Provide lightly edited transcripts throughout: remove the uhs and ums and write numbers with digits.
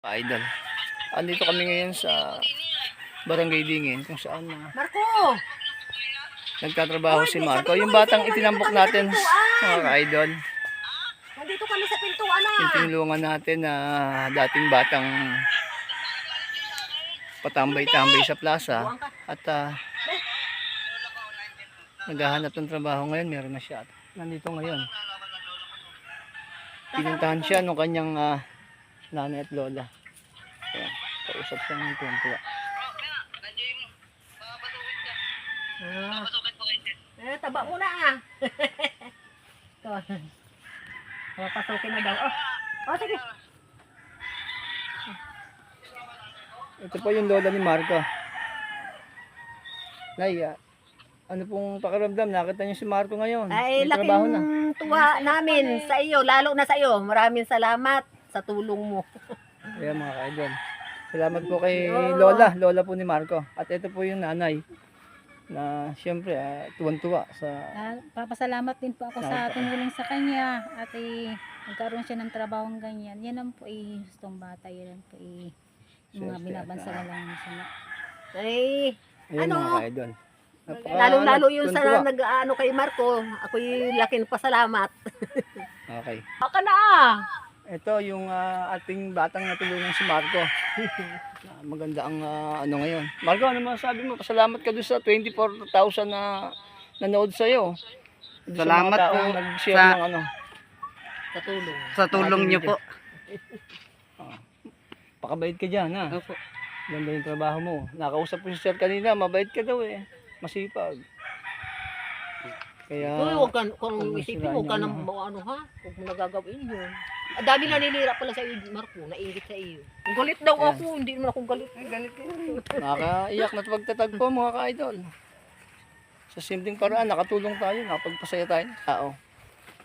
Idol. Andito kami ngayon sa Barangay Dingin kung saan Marco! nagtatrabaho si Marco. Yung batang itinambok natin mga ka-idol. Nandito kami sa pintuan na. Yung tinulungan natin na dating batang patambay-tambay sa plaza at naghahanap ng trabaho ngayon. Meron na siya. Nandito ngayon. Pinuntahan siya nung kanyang nanay at lola. Ayan, kausap siya ng tuwa. Taba mo na ah. Ito. Papasukin na daw. Oh, sige. Ito po yung lola ni Marco. Nay, ano pong pakiramdam? Nakita niyo si Marco ngayon. Ay, may trabaho na. laking tuwa namin sa iyo. Lalo na sa iyo. Maraming salamat sa tulong mo. Ayan mga ka-idol. Salamat po kay Lola. Lola po ni Marco. At ito po yung nanay na siyempre tuwan-tuwa sa... Papasalamat din po ako sa tumulong sa kanya at nagkaroon siya ng trabahong ganyan. Yan ang po gustong bata. Yan ang po mga binabansagan lang siya. Ay, Ayan ano? mga ka-idol. Lalo yung sa nag-ano kay Marco. Ako'y laking pasalamat. Okay. Baka na ah. Ito yung ating batang natulungan si Marco. Maganda ang ano ngayon. Marco, ano masasabi mo? Pasalamat ka doon sa 24,000 na nanood sa'yo. Salamat po nag-share sa- ng ano. Sa tulong. Sa tulong niyo po. Pakabait ka dyan ha. Opo. Ganda yung trabaho mo. Nakausap ko si sir kanina, mabait ka daw eh. Masipag. Kaya... Uy, huwag ka, kung huwag isipin masirain mo, huwag ka yung nang ano ha, huwag mo nagagawin yun. Ang dami naninira pala sa iyo, Marco, naingit sa iyo. Galit daw ako, hindi naman ako galit. Galit ko. Nakakaiyak na pagtatagpo mga ka-idol. Sa simpleng paraan, nakatulong tayo, nakapagpasaya tayo. Tao.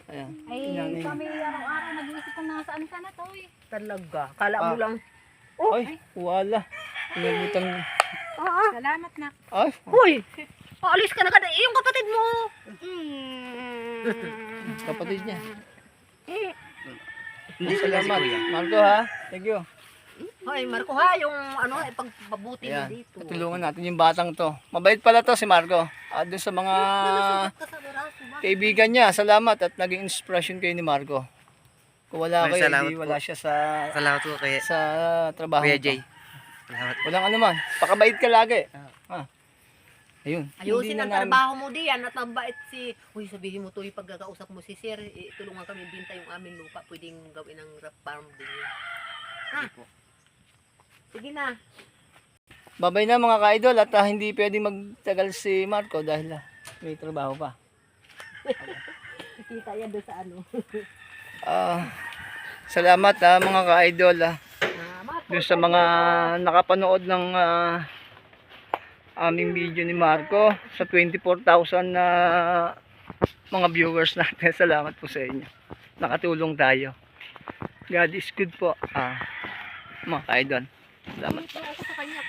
Ayan. Ay, kami araw-araw nag-iisip kung nasaan ka na to eh. Talaga, kala mo lang. Ay, wala. Inabutang... Salamat na. Ay, Hoy, paalis ka na kada, yung kapatid mo. kapatid niya. Salamat. Marco ha. Thank you. Hoy, Marco ha, yung ano, pagpabuti mo Ayan. dito. Tulungan natin yung batang to. Mabait pala to si Marco. At dun sa mga kaibigan niya, salamat at naging inspiration kayo ni Marco. Kung wala kayo, Salamat hindi wala po. siya sa Salamat po kay trabaho. Kuya ko. Jay. Salamat. Walang anuman. Pakabait ka lagi. Ayun. Ayusin Hindi ang na namin- trabaho mo diyan at mabait si... Uy, sabihin mo to yung pagkakausap mo si Sir, tulungan kami binta yung aming lupa, pwedeng gawin ng farm din yun. Ha? Sige na. Babay na mga ka-idol at hindi pwedeng magtagal si Marco dahil may trabaho pa. Kita yan doon sa ano. Salamat mga ka-idol Marco, doon sa mga nakapanood ng aming video ni Marco sa 24,000 na mga viewers natin. Salamat po sa inyo. Nakatulong tayo. God is good po. Mga ka-idol. Salamat. ako sa kanya,